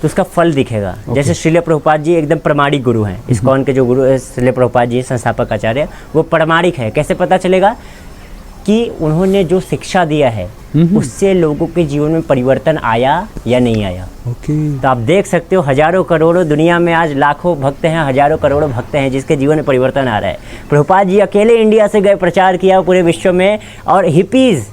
तो उसका फल दिखेगा। जैसे श्रील प्रभुपाद जी एकदम प्रामाणिक गुरु हैं, इस्कॉन के जो गुरु है श्रील प्रभुपाद जी संस्थापक आचार्य, वो प्रामाणिक है। कैसे पता चलेगा कि उन्होंने जो शिक्षा दिया है उससे लोगों के जीवन में परिवर्तन आया या नहीं आया। तो आप देख सकते हो हजारों करोड़ों, दुनिया में आज लाखों भक्त हैं, हजारों करोड़ों भक्त हैं जिसके जीवन में परिवर्तन आ रहा है। प्रभुपाद जी अकेले इंडिया से गए, प्रचार किया पूरे विश्व में, और हिपीज़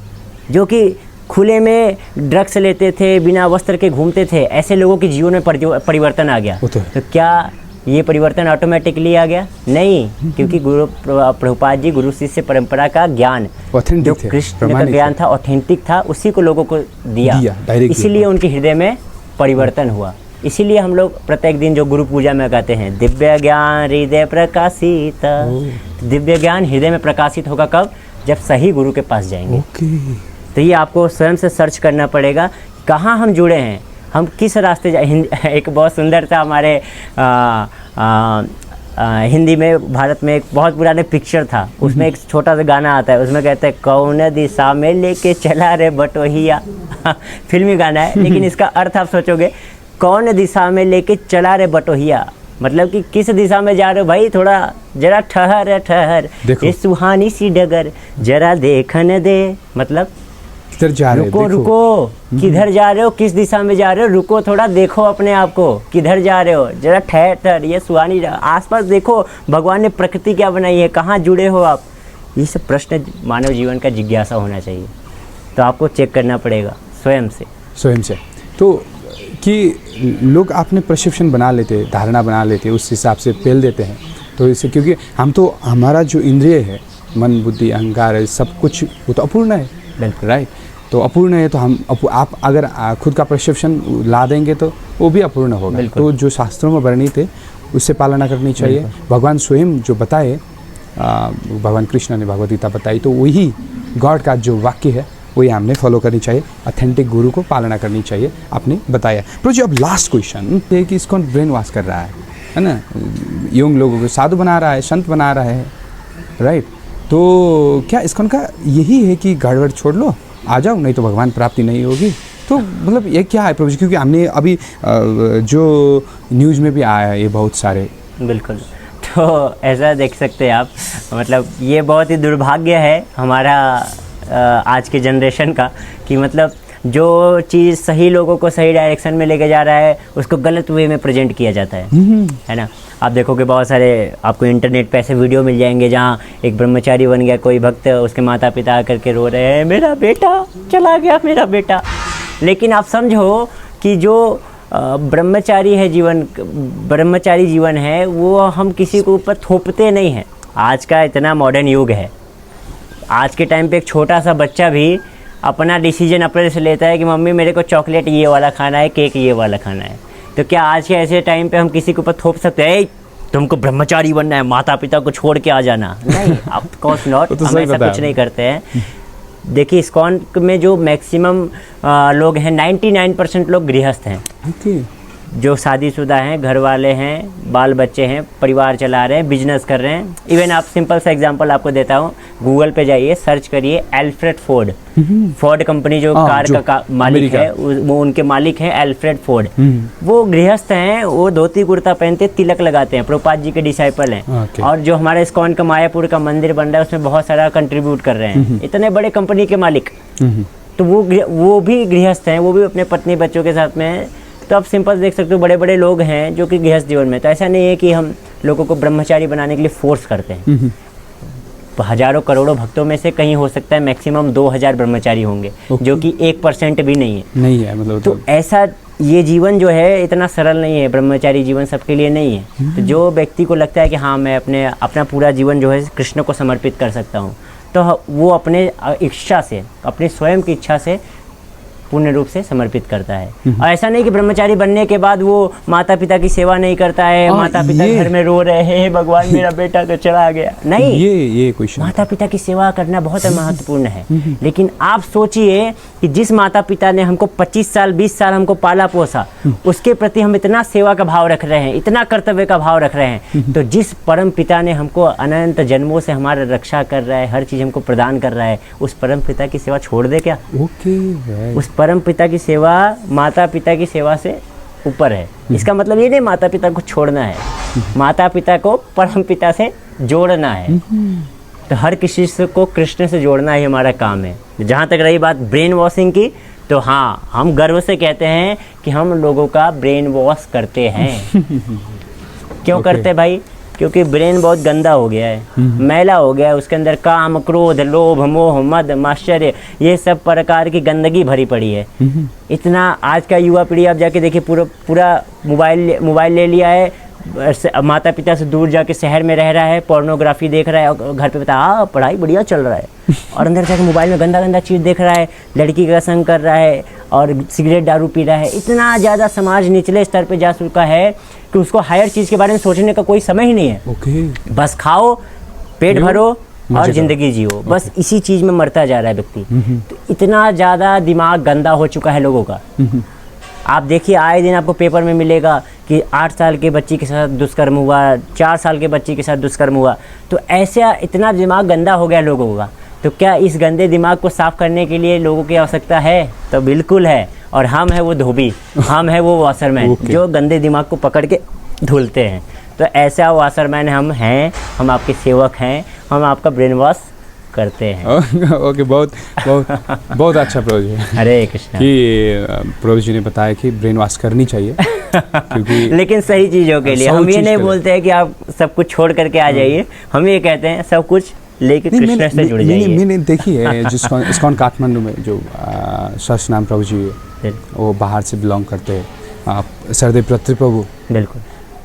जो कि खुले में ड्रग्स लेते थे, बिना वस्त्र के घूमते थे, ऐसे लोगों के जीवन में परिवर्तन आ गया। तो क्या ये परिवर्तन ऑटोमेटिकली आ गया? नहीं, क्योंकि गुरु प्रभुपाद जी गुरु शिष्य परंपरा का ज्ञान, जो कृष्ण का ज्ञान था, ऑथेंटिक था, उसी को लोगों को दिया, इसीलिए उनके हृदय में परिवर्तन हुआ। इसीलिए हम लोग प्रत्येक दिन जो गुरु पूजा में गाते हैं, दिव्य ज्ञान हृदय प्रकाशित। दिव्य ज्ञान हृदय में प्रकाशित होगा कब? जब सही गुरु के पास जाएंगे। तो ये आपको स्वयं से सर्च करना पड़ेगा, कहाँ हम जुड़े हैं, हम किस रास्ते एक बहुत सुंदर सा हमारे हिंदी में, भारत में एक बहुत पुराने पिक्चर था, उसमें एक छोटा सा गाना आता है, उसमें कहते हैं कौन दिशा में लेके चला रे बटोहिया। फिल्मी गाना है, लेकिन इसका अर्थ आप सोचोगे, कौन दिशा में लेके चला रे बटोहिया, मतलब कि किस दिशा में जा रहे हो भाई, थोड़ा जरा ठहर ठहर, ये सुहानी सी डगर जरा देखने दे, मतलब किधर जा रहे हो, रुको रुको, किधर जा रहे हो, किस दिशा में जा रहे हो, रुको थोड़ा, देखो अपने आप को, किधर जा रहे हो, जरा ठहर, ये सुहानी आसपास देखो, भगवान ने प्रकृति क्या बनाई है, कहाँ जुड़े हो आप। ये सब प्रश्न मानव जीवन का जिज्ञासा होना चाहिए, तो आपको चेक करना पड़ेगा स्वयं से। तो कि लोग अपने परसेप्शन बना लेते, धारणा बना लेते, उस हिसाब से पेल देते हैं। तो इससे, क्योंकि हम तो, हमारा जो इंद्रिय है, मन बुद्धि अहंकार है, सब कुछ वो तो अपूर्ण है, बिल्कुल राइट। तो अपूर्ण है, तो हम आप अगर खुद का परसेप्शन ला देंगे तो वो भी अपूर्ण होगा। तो जो शास्त्रों में वर्णित है उससे पालना करनी चाहिए। भगवान स्वयं जो बताए, भगवान कृष्ण ने भगवद गीता बताई, तो वही गॉड का जो वाक्य है वही हमने फॉलो करनी चाहिए, ऑथेंटिक गुरु को पालना करनी चाहिए, आपने बताया। प्रभु जी, अब लास्ट क्वेश्चन है कि इसको ब्रेन वॉश कर रहा है ना, यंग लोगों को साधु बना रहा है, संत बना रहा है, राइट। तो क्या इसको का यही है कि गड़बड़ छोड़ लो, आ जाओ, नहीं तो भगवान प्राप्ति नहीं होगी? तो मतलब ये क्या है प्रभु जी, क्योंकि हमने अभी जो न्यूज़ में भी आया है ये बहुत सारे। बिल्कुल, तो ऐसा देख सकते हैं आप, मतलब ये बहुत ही दुर्भाग्य है हमारा आज के जनरेशन का, कि मतलब जो चीज़ सही लोगों को सही डायरेक्शन में लेके जा रहा है उसको गलत वे में प्रेजेंट किया जाता है ना। आप देखोगे बहुत सारे आपको इंटरनेट पे ऐसे वीडियो मिल जाएंगे जहाँ एक ब्रह्मचारी बन गया कोई भक्त, उसके माता पिता आकर के रो रहे हैं, मेरा बेटा चला गया, मेरा बेटा। लेकिन आप समझो कि जो ब्रह्मचारी जीवन है वो हम किसी के ऊपर थोपते नहीं हैं। आज का इतना मॉडर्न युग है, आज के टाइम पे एक छोटा सा बच्चा भी अपना डिसीजन अपने से लेता है कि मम्मी मेरे को चॉकलेट ये वाला खाना है, केक ये वाला खाना है। तो क्या आज के ऐसे टाइम पे हम किसी के ऊपर थोप सकते हैं, तुमको ब्रह्मचारी बनना है, माता पिता को छोड़ के आ जाना? नहीं, ऑफ कोर्स नॉट, हम ऐसा कुछ नहीं करते हैं। देखिए, इस्कॉन में जो मैक्सिमम लोग हैं, 99% लोग गृहस्थ हैं, जो शादीशुदा हैं, घर वाले हैं, बाल बच्चे हैं, परिवार चला रहे हैं, बिजनेस कर रहे हैं। इवन आप सिंपल सा एग्जांपल आपको देता हूँ, गूगल पे जाइए, सर्च करिए एल्फ्रेड फोर्ड। फोर्ड कंपनी जो कार का मालिक है, वो उनके मालिक हैं एल्फ्रेड फोर्ड। वो गृहस्थ हैं, वो धोती कुर्ता पहनते, तिलक लगाते हैं, प्रभुपाद जी के डिसाइपल हैं। और जो हमारे इस्कॉन का मायापुर का मंदिर बन रहा है उसमें बहुत सारा कंट्रीब्यूट कर रहे हैं, इतने बड़े कंपनी के मालिक। तो वो भी गृहस्थ हैं, वो भी अपने पत्नी बच्चों के साथ में हैं। तो आप सिंपल देख सकते हो, बड़े बड़े लोग हैं जो कि गृहस्थ जीवन में। तो ऐसा नहीं है कि हम लोगों को ब्रह्मचारी बनाने के लिए फोर्स करते हैं। हजारों करोड़ों भक्तों में से कहीं हो सकता है मैक्सिमम 2000 ब्रह्मचारी होंगे, जो कि 1% भी नहीं है मतलब। तो ऐसा ये जीवन जो है इतना सरल नहीं है, ब्रह्मचारी जीवन सबके लिए नहीं है। तो जो व्यक्ति को लगता है कि हाँ मैं अपना पूरा जीवन जो है कृष्ण को समर्पित कर सकता हूँ, तो वो अपने इच्छा से, अपनी स्वयं की इच्छा से पूर्ण रूप से समर्पित करता है। और ऐसा नहीं कि ब्रह्मचारी बनने के बाद वो माता पिता की सेवा नहीं करता है, माता पिता घर में रो रहे हैं, भगवान मेरा बेटा तो चला गया। नहीं, ये क्वेश्चन, माता पिता की सेवा करना बहुत महत्वपूर्ण है। लेकिन आप सोचिए कि जिस माता पिता ने हमको 25 साल 20 साल हमको पाला पोसा, उसके प्रति हम इतना सेवा का भाव रख रहे हैं, इतना कर्तव्य का भाव रख रहे हैं। तो जिस परम पिता ने हमको अनंत जन्मों से हमारा रक्षा कर रहा है, हर चीज़ हमको प्रदान कर रहा है, उस परम पिता की सेवा छोड़ दे क्या? उस परम पिता की सेवा माता पिता की सेवा से ऊपर है। इसका मतलब ये नहीं माता पिता को छोड़ना है, माता पिता को परम पिता से जोड़ना है। तो हर किसी को कृष्ण से जोड़ना ही हमारा काम है। जहाँ तक रही बात ब्रेन वॉशिंग की, तो हाँ, हम गर्व से कहते हैं कि हम लोगों का ब्रेन वॉश करते हैं। क्यों करते भाई? क्योंकि ब्रेन बहुत गंदा हो गया है, मैला हो गया है, उसके अंदर काम क्रोध लोभ मोह मद माश्चर्य ये सब प्रकार की गंदगी भरी पड़ी है। इतना आज का युवा पीढ़ी आप जाके देखिए, पूरा मोबाइल ले लिया है, माता पिता से दूर जाके शहर में रह रहा है, पोर्नोग्राफी देख रहा है, और घर पे बता पढ़ाई बढ़िया चल रहा है और अंदर जाके मोबाइल में गंदा गंदा चीज़ देख रहा है, लड़की का संग कर रहा है और सिगरेट दारू पी रहा है। इतना ज़्यादा समाज निचले स्तर पे जा चुका है कि उसको हायर चीज़ के बारे में सोचने का कोई समय ही नहीं है। बस खाओ, पेट भरो और ज़िंदगी जियो, बस इसी चीज़ में मरता जा रहा है व्यक्ति। तो इतना ज़्यादा दिमाग गंदा हो चुका है लोगों का। आप देखिए आए दिन आपको पेपर में मिलेगा कि 8 साल के बच्ची के साथ दुष्कर्म हुआ, 4 साल के बच्ची के साथ दुष्कर्म हुआ। तो ऐसा इतना दिमाग गंदा हो गया लोगों का। तो क्या इस गंदे दिमाग को साफ़ करने के लिए लोगों की आवश्यकता है? तो बिल्कुल है। और हम है वो धोबी, हम है वो वॉशरमैन जो गंदे दिमाग को पकड़ के धुलते हैं। तो ऐसा वॉशरमैन हम हैं, हम आपके सेवक हैं, हम आपका ब्रेन वॉश करते हैं। ओके, बहुत बहुत बहुत अच्छा प्रभु जी। हरे कृष्ण। कि प्रभु जी ने बताया कि ब्रेन वॉश करनी चाहिए क्योंकि लेकिन सही चीज़ों के लिए। हम ये नहीं बोलते हैं कि आप सब कुछ छोड़ करके आ जाइए, हम ये कहते हैं सब कुछ लेके कृष्ण से जुड़ जाइए। मैंने देखी है जिसको इस्कॉन काठमांडू में जो सहस्त्रनाम प्रभु जी है, वो बाहर से बिलोंग करते हैं, सरदेव पत्री प्रभु। बिल्कुल।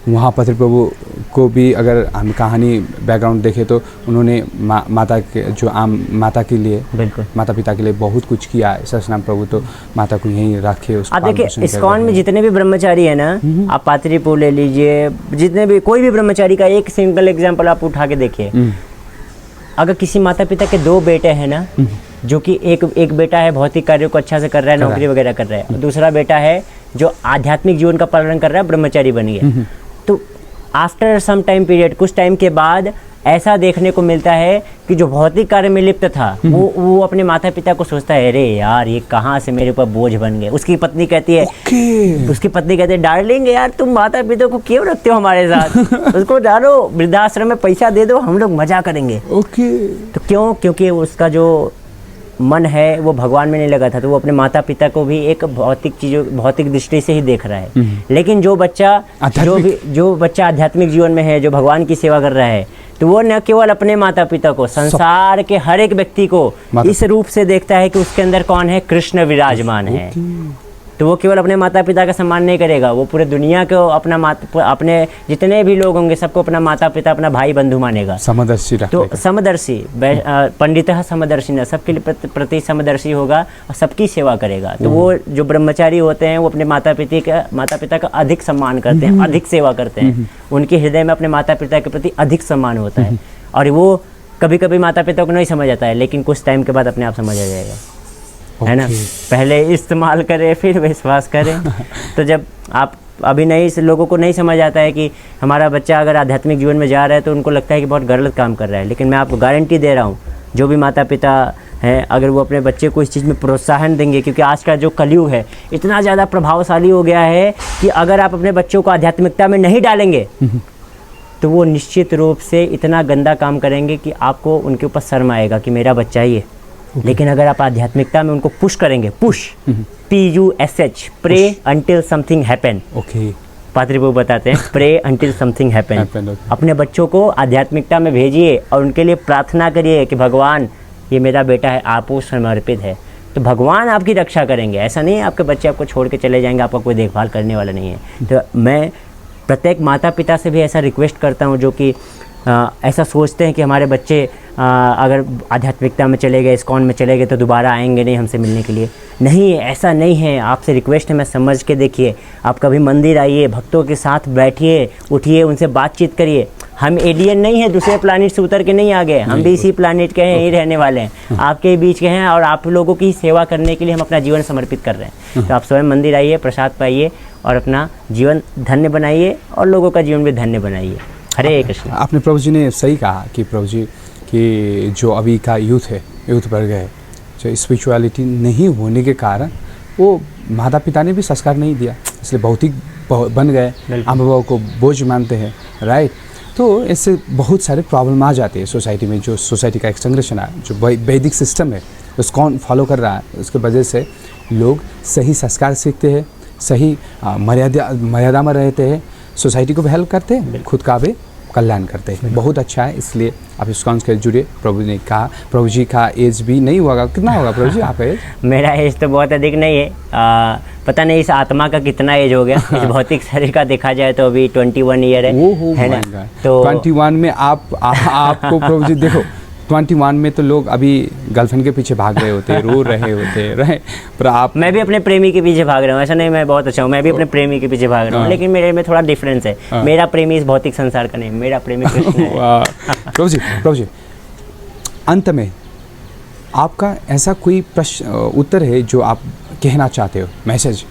वहाँ पत्री प्रभु को भी अगर हम कहानी बैकग्राउंड देखें तो उन्होंने माता के जो आम माता के लिए, बिल्कुल, माता पिता के लिए बहुत कुछ किया है। सहस्त्रनाम प्रभु तो माता को यहीं रखे। आप देखिए इस्कॉन में जितने भी ब्रह्मचारी है ना, आप पात्री प्रभु ले लीजिए, जितने भी कोई भी ब्रह्मचारी का एक सिंगल एग्जाम्पल आप उठा के देखिए। अगर किसी माता पिता के 2 बेटे हैं ना, जो कि एक बेटा है भौतिक कार्यों को अच्छा से कर रहा है, नौकरी वगैरह कर रहा है, और दूसरा बेटा है जो आध्यात्मिक जीवन का पालन कर रहा है, ब्रह्मचारी बन गया। तो आफ्टर सम टाइम पीरियड, कुछ टाइम के बाद ऐसा देखने को मिलता है कि जो भौतिक कार्य में लिप्त था वो अपने माता पिता को सोचता है, अरे यार ये कहाँ से मेरे ऊपर बोझ बन गए। उसकी पत्नी कहती है डार्लिंग यार तुम माता पिता को क्यों रखते हो हमारे साथ, उसको डालो वृद्धाश्रम में, पैसा दे दो, हम लोग मजा करेंगे। तो क्यों? क्योंकि उसका जो मन है वो भगवान में नहीं लगा था, तो वो अपने माता पिता को भी एक भौतिक दृष्टि से ही देख रहा है। लेकिन जो बच्चा आध्यात्मिक जीवन में है, जो भगवान की सेवा कर रहा है, तो वो न केवल अपने माता पिता को, संसार के हर एक व्यक्ति को इस रूप से देखता है कि उसके अंदर कौन है? कृष्ण विराजमान है। तो वो केवल अपने माता पिता का सम्मान नहीं करेगा, वो पूरे दुनिया को अपने जितने भी लोग होंगे सबको अपना माता पिता, अपना भाई बंधु मानेगा। समदर्शी। तो समदर्शी, पंडितः समदर्शी न, सबके लिए प्रति समदर्शी होगा और सबकी सेवा करेगा। तो वो जो ब्रह्मचारी होते हैं वो अपने माता पिता का अधिक सम्मान करते हैं, अधिक सेवा करते हैं। उनके हृदय में अपने माता पिता के प्रति अधिक सम्मान होता है। और वो कभी कभी माता पिता को नहीं समझ आता है, लेकिन कुछ टाइम के बाद अपने आप समझ आ जाएगा, है ना। पहले इस्तेमाल करें फिर विश्वास करें। तो जब आप अभी लोगों को नहीं समझ आता है कि हमारा बच्चा अगर आध्यात्मिक जीवन में जा रहा है तो उनको लगता है कि बहुत गलत काम कर रहा है। लेकिन मैं आपको गारंटी दे रहा हूँ, जो भी माता पिता हैं अगर वो अपने बच्चे को इस चीज़ में प्रोत्साहन देंगे, क्योंकि आज का जो कलयुग है इतना ज़्यादा प्रभावशाली हो गया है कि अगर आप अपने बच्चों को आध्यात्मिकता में नहीं डालेंगे तो वो निश्चित रूप से इतना गंदा काम करेंगे कि आपको उनके ऊपर शर्म आएगा कि मेरा बच्चा ही है। लेकिन अगर आप आध्यात्मिकता में उनको पुश करेंगे, PUSH, pray until something happen. Patri Prabhu बताते हैं प्रे अंटिल समथिंग हैपन। अपने बच्चों को आध्यात्मिकता में भेजिए और उनके लिए प्रार्थना करिए कि भगवान ये मेरा बेटा है, आपको समर्पित है। तो भगवान आपकी रक्षा करेंगे। ऐसा नहीं है आपके बच्चे आपको छोड़ के चले जाएंगे, आपका कोई देखभाल करने वाला नहीं है। तो मैं प्रत्येक माता पिता से भी ऐसा रिक्वेस्ट करता हूँ जो कि ऐसा सोचते हैं कि हमारे बच्चे अगर आध्यात्मिकता में चले गए, इस्कॉन में चले गए तो दोबारा आएंगे नहीं हमसे मिलने के लिए। नहीं, ऐसा नहीं है। आपसे रिक्वेस्ट है, मैं समझ के देखिए। आप कभी मंदिर आइए, भक्तों के साथ बैठिए, उठिए, उनसे बातचीत करिए। हम एलियन नहीं है, दूसरे प्लानिट से उतर के नहीं आ गए, हम भी इसी प्लानिट के हैं, यही रहने वाले हैं, आपके बीच के हैं और आप लोगों की सेवा करने के लिए हम अपना जीवन समर्पित कर रहे हैं। तो आप स्वयं मंदिर आइए, प्रसाद पाइए और अपना जीवन धन्य बनाइए और लोगों का जीवन भी धन्य बनाइए। हरे कृष्ण। आपने प्रभु जी ने सही कहा कि प्रभु जी कि जो अभी का यूथ वर्ग है, जो स्पिरिचुअलिटी नहीं होने के कारण वो माता पिता ने भी संस्कार नहीं दिया, इसलिए भौतिक बन गए, अनुभव को बोझ मानते हैं, राइट। तो इससे बहुत सारे प्रॉब्लम आ जाते हैं सोसाइटी में। जो सोसाइटी का एक संरचना है, जो वैदिक सिस्टम है उसको कौन फॉलो कर रहा है, उसके वजह से लोग सही संस्कार सीखते हैं, सही मर्यादा में रहते हैं, सोसाइटी को भी हेल्प करते हैं, खुद का भी कल्याण करते हैं। बहुत अच्छा है, इसलिए आप इस्कॉन से जुड़े। प्रभु ने कहा, प्रभु जी का एज भी नहीं होगा, कितना होगा प्रभु जी आपका एज? मेरा एज तो बहुत अधिक नहीं है, पता नहीं इस आत्मा का कितना एज हो गया। इस भौतिक शरीर का देखा जाए तो अभी 21 ईयर है ना। तो 21 में आपको प्रभु जी देखो, 21 में तो लोग अभी गर्लफ्रेंड के पीछे भाग रहे होते, रो रहे होते, पर आप। मैं भी अपने प्रेमी के पीछे भाग रहा हूँ, ऐसा नहीं मैं बहुत अच्छा हूँ, मैं भी अपने प्रेमी के पीछे भाग रहा हूँ, लेकिन मेरे में थोड़ा डिफरेंस है। मेरा प्रेमी इस भौतिक संसार का नहीं, मेरा प्रेमी कृष्ण है। प्रभु जी, अंत में आपका ऐसा कोई प्रश्न उत्तर है जो आप कहना चाहते हो, मैसेज?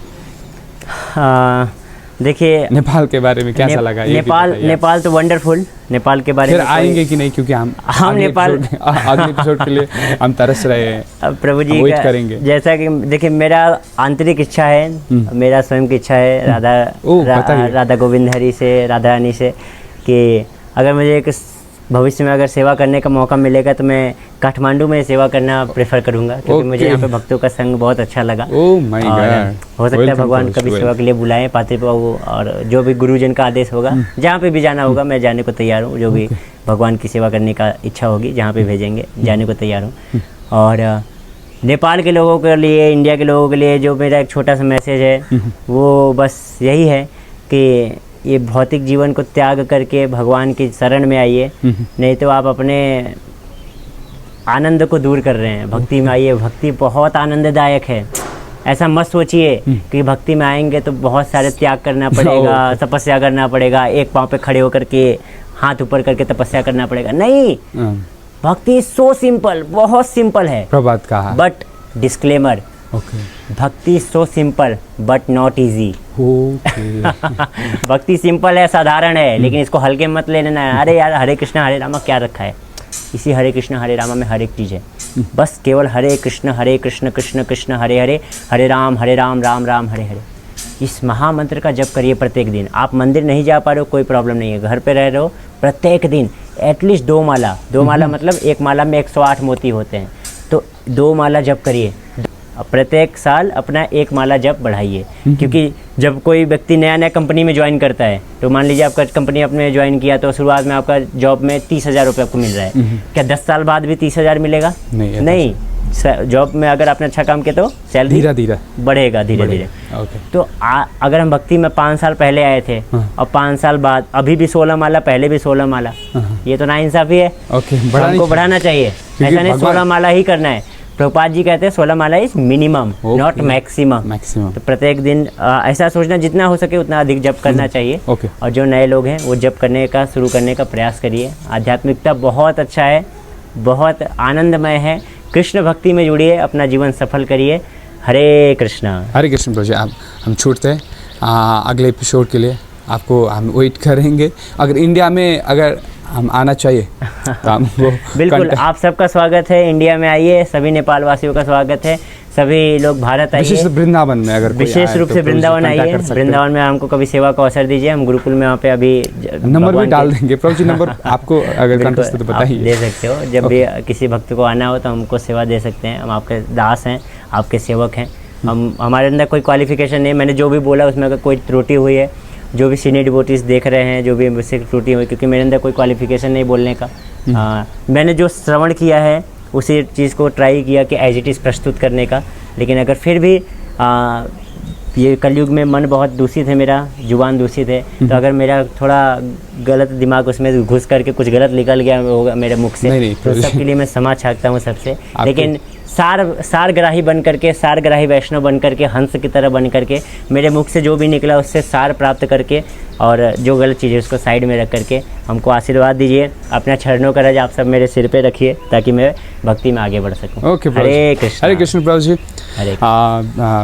देखिए, नेपाल के बारे में कैसा लगा? नेपाल तो वंडरफुल। नेपाल के बारे में फिर आएंगे कि नहीं, क्योंकि हम नेपाल अगले एपिसोड के लिए हम तरस रहे हैं। प्रभु जी वेट करेंगे। जैसा कि देखिए, मेरा आंतरिक इच्छा है, मेरा स्वयं की इच्छा है राधा गोविंद हरि से, राधा रानी से, कि अगर मुझे एक भविष्य में अगर सेवा करने का मौका मिलेगा तो मैं काठमांडू में सेवा करना प्रेफर करूंगा, क्योंकि मुझे यहाँ पे भक्तों का संग बहुत अच्छा लगा। माय गॉड, हो सकता है भगवान कभी सेवा के लिए बुलाएं पात्री बाबू, और जो भी गुरुजन का आदेश होगा, जहाँ पे भी जाना होगा मैं जाने को तैयार हूँ। जो भी भगवान की सेवा करने का इच्छा होगी, जहाँ पे भेजेंगे जाने को तैयार हूँ। और नेपाल के लोगों के लिए, इंडिया के लोगों के लिए जो मेरा एक छोटा सा मैसेज है वो बस यही है कि ये भौतिक जीवन को त्याग करके भगवान की शरण में आइए, नहीं तो आप अपने आनंद को दूर कर रहे हैं। भक्ति में आइए, भक्ति बहुत आनंददायक है। ऐसा मत सोचिए कि भक्ति में आएंगे तो बहुत सारे त्याग करना पड़ेगा, तपस्या करना पड़ेगा, एक पाँव पे खड़े होकर के हाथ ऊपर करके तपस्या करना पड़ेगा। नहीं, भक्ति सो सिंपल, बहुत सिंपल है। प्रभात कहा, बट डिस्क्लेमर, भक्ति so simple but not easy. भक्ति सिंपल है, साधारण है, लेकिन इसको हल्के मत ले लेना है। अरे यार, हरे कृष्णा हरे रामा क्या रखा है? इसी हरे कृष्णा हरे रामा में हर एक चीज़ है। बस केवल हरे कृष्ण कृष्ण कृष्ण हरे हरे, हरे राम राम राम हरे हरे। इस महामंत्र का जप करिए प्रत्येक दिन। आप मंदिर नहीं जा पा रहे हो, कोई प्रॉब्लम नहीं है, घर पे रह रहे हो, प्रत्येक दिन एटलीस्ट 2 माला, 2 माला मतलब एक माला में 108 मोती होते हैं, तो 2 माला जप करिए। प्रत्येक साल अपना 1 माला जप बढ़ाइए, क्योंकि जब कोई व्यक्ति नया नया कंपनी में ज्वाइन करता है, तो मान लीजिए आपका कंपनी आपने ज्वाइन किया, तो शुरुआत में आपका जॉब में 30,000 रुपये आपको मिल रहा है, क्या 10 साल बाद भी 30,000 मिलेगा? नहीं। जॉब में अगर आपने अच्छा काम किया तो सैलरी धीरे बढ़ेगा, धीरे धीरे। तो अगर हम भक्ति में 5 साल पहले आए थे और 5 साल बाद अभी भी 16 माला, पहले भी 16 माला, ये तो नाइंसाफी है। हमको बढ़ाना चाहिए, ऐसा नहीं 16 माला ही करना है। प्रभुपाद जी कहते हैं 16 माला इज मिनिमम, नॉट मैक्सिमम। तो प्रत्येक दिन ऐसा सोचना, जितना हो सके उतना अधिक जप करना चाहिए। और जो नए लोग हैं वो जप करने का शुरू करने का प्रयास करिए। आध्यात्मिकता बहुत अच्छा है, बहुत आनंदमय है। कृष्ण भक्ति में जुड़िए, अपना जीवन सफल करिए। हरे कृष्णा प्रभु जी। हम छूटते हैं अगले एपिसोड के लिए, आपको हम वेट करेंगे। अगर इंडिया में अगर हम आना चाहिए तो हमको बिल्कुल आप सबका स्वागत है। इंडिया में आइए, सभी नेपाल वासियों का स्वागत है। सभी लोग भारत आइए, विशेष वृंदावन में, अगर विशेष रूप से वृंदावन आइए। वृंदावन में हमको कभी सेवा का अवसर दीजिए, हम गुरुकुल में वहाँ पे अभी नंबर भी डाल देंगे। प्रभु जी नंबर आपको अगर कंटेस्ट तो बताइए, दे सकते हो। जब भी किसी भक्त को आना हो तो हमको सेवा दे सकते हैं। हम आपके दास हैं, आपके सेवक हैं। हम हमारे अंदर कोई क्वालिफिकेशन नहीं। मैंने जो भी बोला उसमें अगर कोई त्रुटि हुई है, जो भी सीनियर डिवोटीज देख रहे हैं, जो भी मुझसे त्रुटि हुई, क्योंकि मेरे अंदर कोई क्वालिफिकेशन नहीं बोलने का। मैंने जो श्रवण किया है उसी चीज़ को ट्राई किया कि एज इट इज़ प्रस्तुत करने का। लेकिन अगर फिर भी ये कलयुग में मन बहुत दूषित है, मेरा जुबान दूषित है, तो अगर मेरा थोड़ा गलत दिमाग उसमें घुस करके कुछ गलत निकल गया होगा मेरे मुख से, तो सबके लिए मैं क्षमा चाहता हूँ सबसे। लेकिन सारग्राही बन करके, सारग्राही वैष्णव बन करके, हंस की तरह बन करके, मेरे मुख से जो भी निकला उससे सार प्राप्त करके, और जो गलत चीज़ है उसको साइड में रख करके हमको आशीर्वाद दीजिए। अपना चरणों का रज आप सब मेरे सिर पे रखिए, ताकि मैं भक्ति में आगे बढ़ सकूँ। हरे कृष्ण प्रभु जी।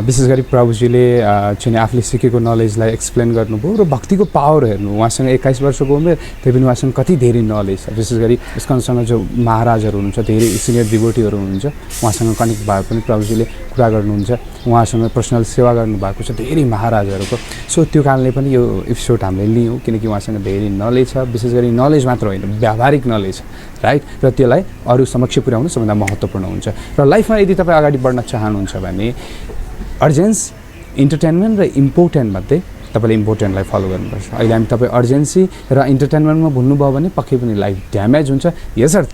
विशेष गरी प्रभुजीले चाहिँ आफूले सिकेको नलेजलाई एक्सप्लेन गर्नुभयो र भक्तिको पावर हेर्नु। उहाँसँग 21 वर्षको उमेर, त्यही पनि उहाँसँग कति धेरै नलेज छ। विशेष गरी इस्कनसँग जो महाराजहरू हुनुहुन्छ, धेरै सिनियर डिभोटीहरू हुनुहुन्छ, उहाँसँग कनेक्ट भए पनि प्रभुजीले कुरा गर्नुहुन्छ। उहाँसँग पर्सनल सेवा गर्नुभएको छ धेरै महाराजहरूको। सो त्यो कारणले पनि यो एपिसोड हामीले लियौँ, किनकि उहाँसँग धेरै नलेज छ। विशेष गरी नलेज मात्र होइन, व्यावहारिक नलेज, राइट? र त्यसलाई अरू समक्ष पुर्याउनु सबभन्दा महत्त्वपूर्ण हुन्छ। र लाइफमा यदि तपाईँ अगाडि बढ्न चाहनुहुन्छ भने अर्जेन्स, इन्टरटेनमेन्ट र इम्पोर्टेन्ट मध्ये तपाईँले इम्पोर्टेन्टलाई फलो गर्नुपर्छ। अहिले हामी तपाईँ अर्जेन्सी र इन्टरटेनमेन्टमा भुल्नुभयो भने पक्कै पनि लाइफ ड्यामेज हुन्छ। यसर्थ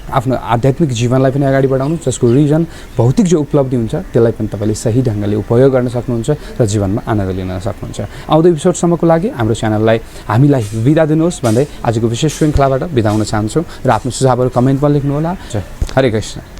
आफ्नो आध्यात्मिक जीवनलाई पनि अगाडि बढाउनु, जसको रिजन भौतिक जो उपलब्धि हुन्छ त्यसलाई पनि तपाईँले सही ढङ्गले उपयोग गर्न सक्नुहुन्छ र जीवनमा आनन्द लिन सक्नुहुन्छ। आउँदो एपिसोडसम्मको लागि हाम्रो च्यानललाई हामीलाई बिदा दिनुहोस् भन्दै आजको विशेष श्रृङ्खलाबाट बिदा हुन चाहन्छु र आफ्नो सुझावहरू कमेन्टमा लेख्नुहोला। हरे कृष्ण।